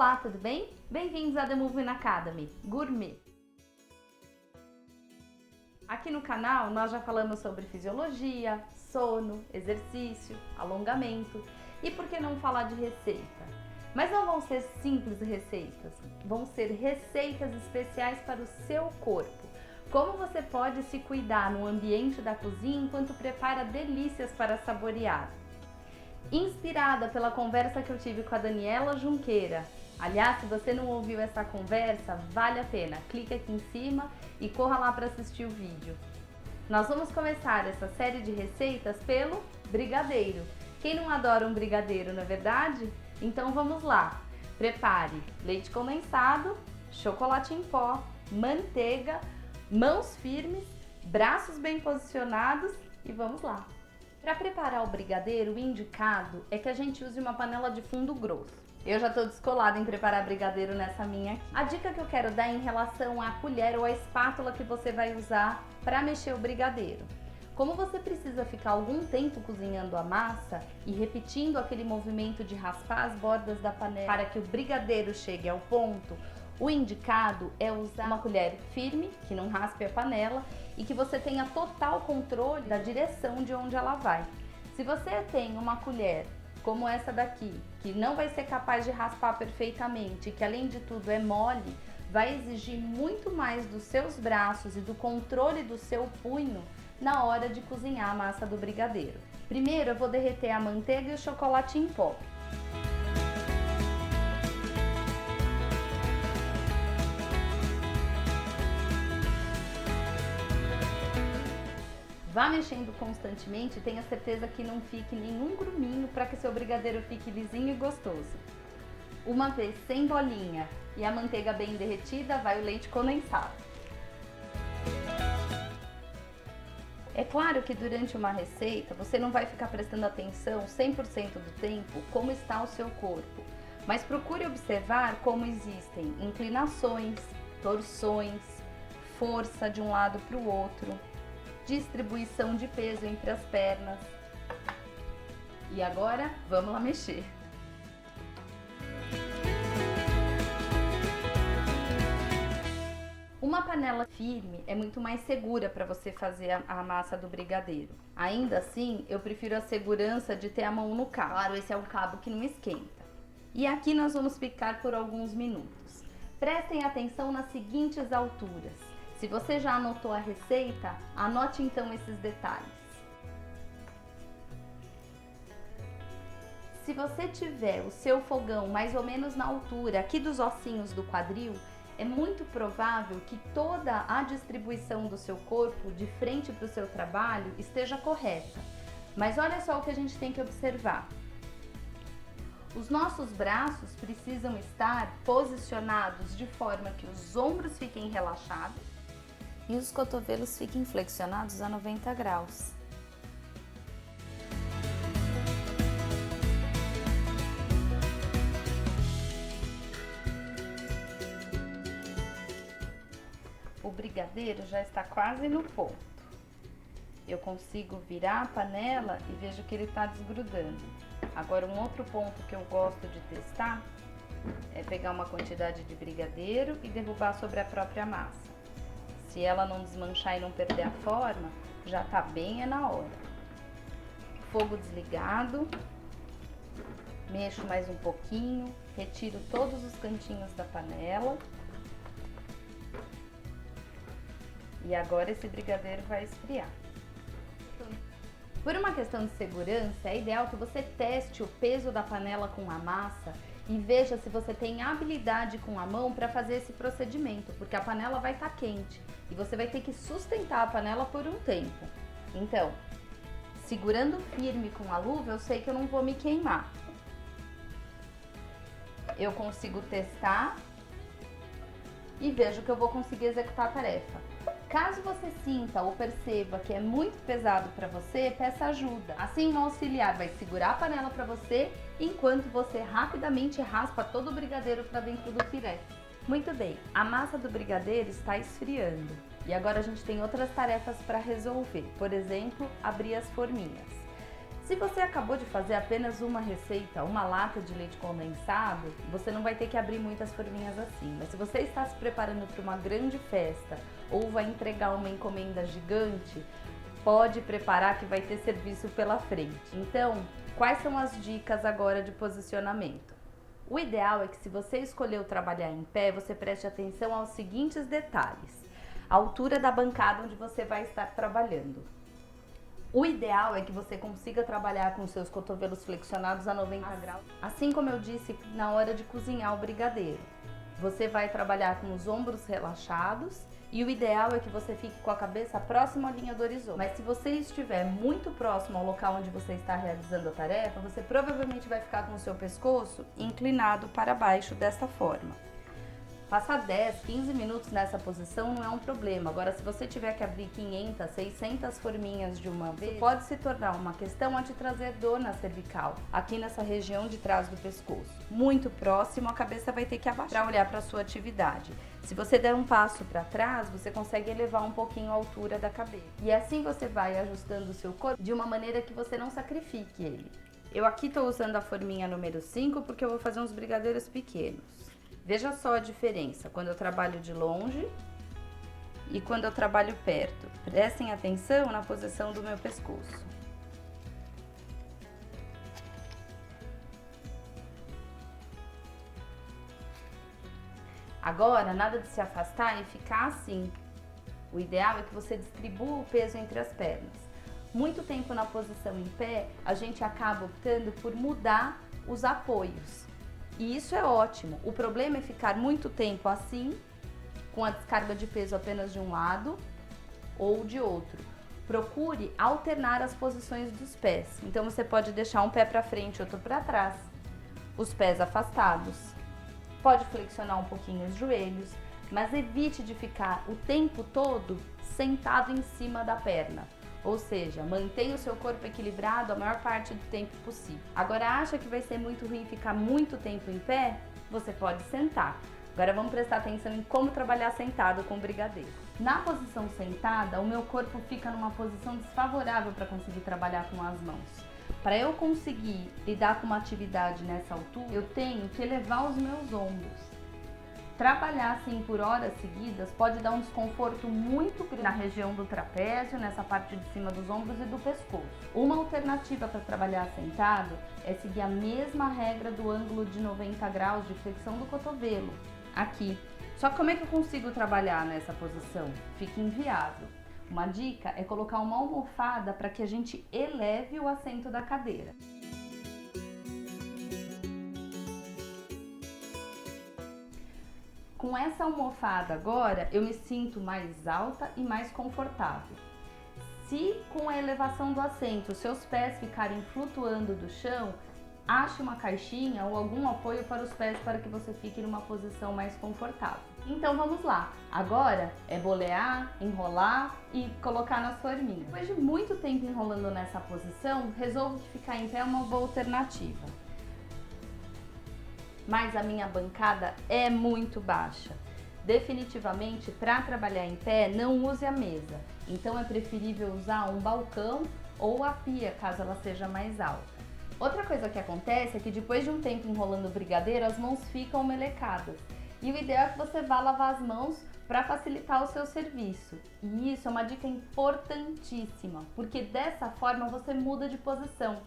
Olá, tudo bem? Bem-vindos à The Movement Academy Gourmet. Aqui no canal nós já falamos sobre fisiologia, sono, exercício, alongamento e por que não falar de receita? Mas não vão ser simples receitas, vão ser receitas especiais para o seu corpo. Como você pode se cuidar no ambiente da cozinha enquanto prepara delícias para saborear. Inspirada pela conversa que eu tive com a Daniela Junqueira. Aliás, se você não ouviu essa conversa, vale a pena. Clique aqui em cima e corra lá para assistir o vídeo. Nós vamos começar essa série de receitas pelo brigadeiro. Quem não adora um brigadeiro, não é verdade? Então vamos lá. Prepare leite condensado, chocolate em pó, manteiga, mãos firmes, braços bem posicionados e vamos lá. Para preparar o brigadeiro, o indicado é que a gente use uma panela de fundo grosso. Eu já estou descolada em preparar brigadeiro nessa minha aqui. A dica que eu quero dar é em relação à colher ou à espátula que você vai usar para mexer o brigadeiro. Como você precisa ficar algum tempo cozinhando a massa e repetindo aquele movimento de raspar as bordas da panela para que o brigadeiro chegue ao ponto, o indicado é usar uma colher firme, que não raspe a panela e que você tenha total controle da direção de onde ela vai. Se você tem uma colher como essa daqui, que não vai ser capaz de raspar perfeitamente e que além de tudo é mole, vai exigir muito mais dos seus braços e do controle do seu punho na hora de cozinhar a massa do brigadeiro. Primeiro eu vou derreter a manteiga e o chocolate em pó. Vá mexendo constantemente e tenha certeza que não fique nenhum gruminho para que seu brigadeiro fique lisinho e gostoso. Uma vez sem bolinha e a manteiga bem derretida, vai o leite condensado. É claro que durante uma receita você não vai ficar prestando atenção 100% do tempo como está o seu corpo, mas procure observar como existem inclinações, torções, força de um lado para o outro, distribuição de peso entre as pernas. E agora, vamos lá mexer. Uma panela firme é muito mais segura para você fazer a massa do brigadeiro. Ainda assim, eu prefiro a segurança de ter a mão no cabo. Claro, esse é um cabo que não esquenta. E aqui nós vamos picar por alguns minutos. Prestem atenção nas seguintes alturas. Se você já anotou a receita, anote então esses detalhes. Se você tiver o seu fogão mais ou menos na altura aqui dos ossinhos do quadril, é muito provável que toda a distribuição do seu corpo de frente para o seu trabalho esteja correta. Mas olha só o que a gente tem que observar. Os nossos braços precisam estar posicionados de forma que os ombros fiquem relaxados e os cotovelos fiquem flexionados a 90 graus. O brigadeiro já está quase no ponto. Eu consigo virar a panela e vejo que ele está desgrudando. Agora, um outro ponto que eu gosto de testar é pegar uma quantidade de brigadeiro e derrubar sobre a própria massa. Se ela não desmanchar e não perder a forma, já tá bem na hora. Fogo desligado, mexo mais um pouquinho, retiro todos os cantinhos da panela. E agora esse brigadeiro vai esfriar. Por uma questão de segurança, é ideal que você teste o peso da panela com a massa e veja se você tem habilidade com a mão para fazer esse procedimento, porque a panela vai estar quente e você vai ter que sustentar a panela por um tempo. Então, segurando firme com a luva, eu sei que eu não vou me queimar. Eu consigo testar e vejo que eu vou conseguir executar a tarefa. Caso você sinta ou perceba que é muito pesado para você, peça ajuda. Assim, um auxiliar vai segurar a panela para você, enquanto você rapidamente raspa todo o brigadeiro para dentro do piré. Muito bem, a massa do brigadeiro está esfriando. E agora a gente tem outras tarefas para resolver. Por exemplo, abrir as forminhas. Se você acabou de fazer apenas uma receita, uma lata de leite condensado, você não vai ter que abrir muitas forminhas assim. Mas se você está se preparando para uma grande festa ou vai entregar uma encomenda gigante, pode preparar que vai ter serviço pela frente. Então, quais são as dicas agora de posicionamento? O ideal é que, se você escolheu trabalhar em pé, você preste atenção aos seguintes detalhes: a altura da bancada onde você vai estar trabalhando. O ideal é que você consiga trabalhar com seus cotovelos flexionados a 90 graus, assim como eu disse na hora de cozinhar o brigadeiro. Você vai trabalhar com os ombros relaxados e o ideal é que você fique com a cabeça próxima à linha do horizonte. Mas se você estiver muito próximo ao local onde você está realizando a tarefa, você provavelmente vai ficar com o seu pescoço inclinado para baixo desta forma. Passar 10, 15 minutos nessa posição não é um problema. Agora, se você tiver que abrir 500, 600 forminhas de uma vez, isso pode se tornar uma questão a te trazer dor na cervical, aqui nessa região de trás do pescoço. Muito próximo, a cabeça vai ter que abaixar para olhar para a sua atividade. Se você der um passo para trás, você consegue elevar um pouquinho a altura da cabeça. E assim você vai ajustando o seu corpo de uma maneira que você não sacrifique ele. Eu aqui estou usando a forminha número 5 porque eu vou fazer uns brigadeiros pequenos. Veja só a diferença quando eu trabalho de longe e quando eu trabalho perto. Prestem atenção na posição do meu pescoço. Agora, nada de se afastar e ficar assim. O ideal é que você distribua o peso entre as pernas. Muito tempo na posição em pé, a gente acaba optando por mudar os apoios. E isso é ótimo. O problema é ficar muito tempo assim, com a descarga de peso apenas de um lado ou de outro. Procure alternar as posições dos pés. Então você pode deixar um pé para frente e outro para trás, os pés afastados. Pode flexionar um pouquinho os joelhos, mas evite de ficar o tempo todo sentado em cima da perna. Ou seja, mantenha o seu corpo equilibrado a maior parte do tempo possível. Agora, acha que vai ser muito ruim ficar muito tempo em pé? Você pode sentar. Agora vamos prestar atenção em como trabalhar sentado com o brigadeiro. Na posição sentada, o meu corpo fica numa posição desfavorável para conseguir trabalhar com as mãos. Para eu conseguir lidar com uma atividade nessa altura, eu tenho que elevar os meus ombros. Trabalhar assim por horas seguidas pode dar um desconforto muito grande na região do trapézio, nessa parte de cima dos ombros e do pescoço. Uma alternativa para trabalhar sentado é seguir a mesma regra do ângulo de 90 graus de flexão do cotovelo, aqui. Só que como é que eu consigo trabalhar nessa posição? Fica inviável. Uma dica é colocar uma almofada para que a gente eleve o assento da cadeira. Com essa almofada agora, eu me sinto mais alta e mais confortável. Se com a elevação do assento, seus pés ficarem flutuando do chão, ache uma caixinha ou algum apoio para os pés para que você fique numa posição mais confortável. Então vamos lá, agora é bolear, enrolar e colocar nas forminhas. Depois de muito tempo enrolando nessa posição, resolvo que ficar em pé é uma boa alternativa. Mas a minha bancada é muito baixa. Definitivamente, para trabalhar em pé, não use a mesa. Então é preferível usar um balcão ou a pia, caso ela seja mais alta. Outra coisa que acontece é que depois de um tempo enrolando o brigadeiro, as mãos ficam melecadas. E o ideal é que você vá lavar as mãos para facilitar o seu serviço. E isso é uma dica importantíssima, porque dessa forma você muda de posição.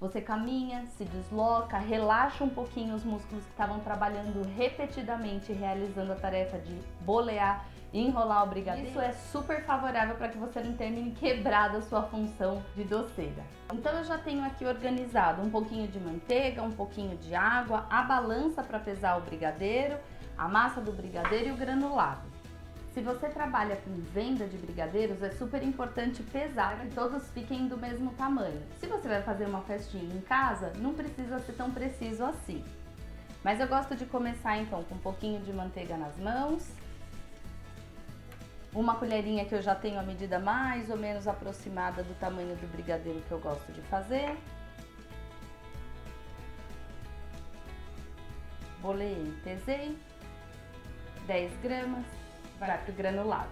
Você caminha, se desloca, relaxa um pouquinho os músculos que estavam trabalhando repetidamente, realizando a tarefa de bolear e enrolar o brigadeiro. Isso é super favorável para que você não termine quebrada a sua função de doceira. Então eu já tenho aqui organizado um pouquinho de manteiga, um pouquinho de água, a balança para pesar o brigadeiro, a massa do brigadeiro e o granulado. Se você trabalha com venda de brigadeiros, é super importante pesar para que todos fiquem do mesmo tamanho. Se você vai fazer uma festinha em casa, não precisa ser tão preciso assim. Mas eu gosto de começar então com um pouquinho de manteiga nas mãos, uma colherinha que eu já tenho a medida mais ou menos aproximada do tamanho do brigadeiro que eu gosto de fazer. Boleei, pesei, 10 gramas. Vai pro granulado.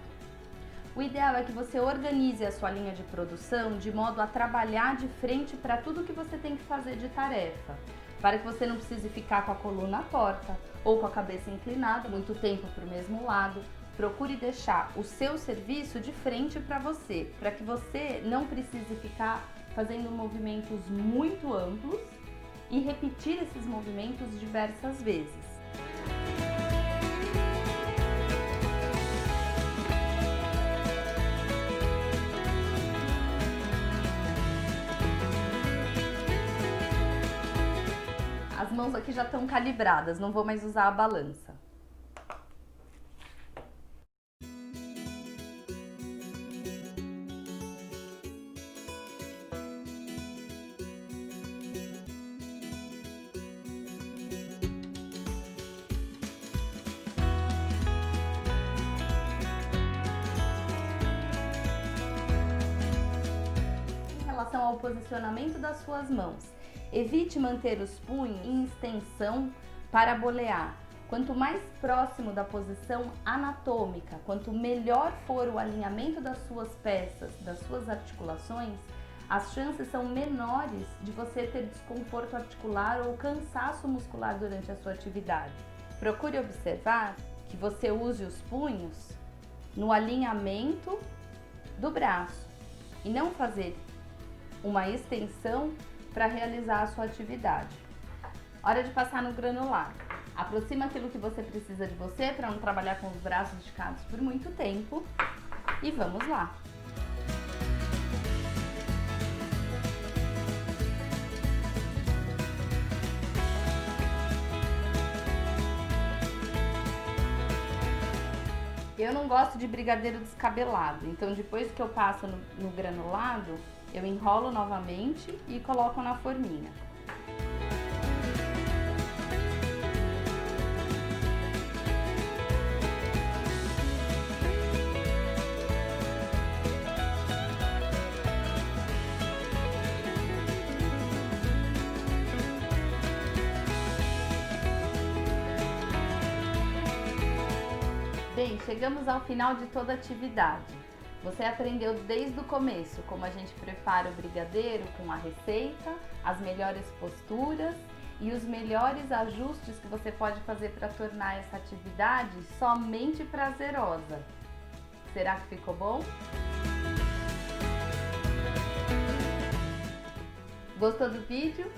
O ideal é que você organize a sua linha de produção de modo a trabalhar de frente para tudo que você tem que fazer de tarefa, para que você não precise ficar com a coluna torta ou com a cabeça inclinada muito tempo para o mesmo lado. Procure deixar o seu serviço de frente para você, para que você não precise ficar fazendo movimentos muito amplos e repetir esses movimentos diversas vezes. As mãos aqui já estão calibradas, não vou mais usar a balança. Em relação ao posicionamento das suas mãos, evite manter os punhos em extensão para bolear. Quanto mais próximo da posição anatômica, quanto melhor for o alinhamento das suas peças, das suas articulações, as chances são menores de você ter desconforto articular ou cansaço muscular durante a sua atividade. Procure observar que você use os punhos no alinhamento do braço e não fazer uma extensão para realizar a sua atividade. Hora de passar no granular. Aproxima aquilo que você precisa de você para não trabalhar com os braços esticados por muito tempo. E vamos lá! Eu não gosto de brigadeiro descabelado, então depois que eu passo no granulado, eu enrolo novamente e coloco na forminha. Bem, chegamos ao final de toda a atividade. Você aprendeu desde o começo como a gente prepara o brigadeiro com a receita, as melhores posturas e os melhores ajustes que você pode fazer para tornar essa atividade somente prazerosa. Será que ficou bom? Gostou do vídeo?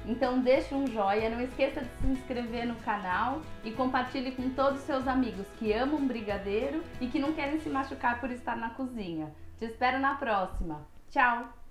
Então deixe um joinha, não esqueça de se inscrever no canal e compartilhe com todos os seus amigos que amam brigadeiro e que não querem se machucar por estar na cozinha. Te espero na próxima. Tchau!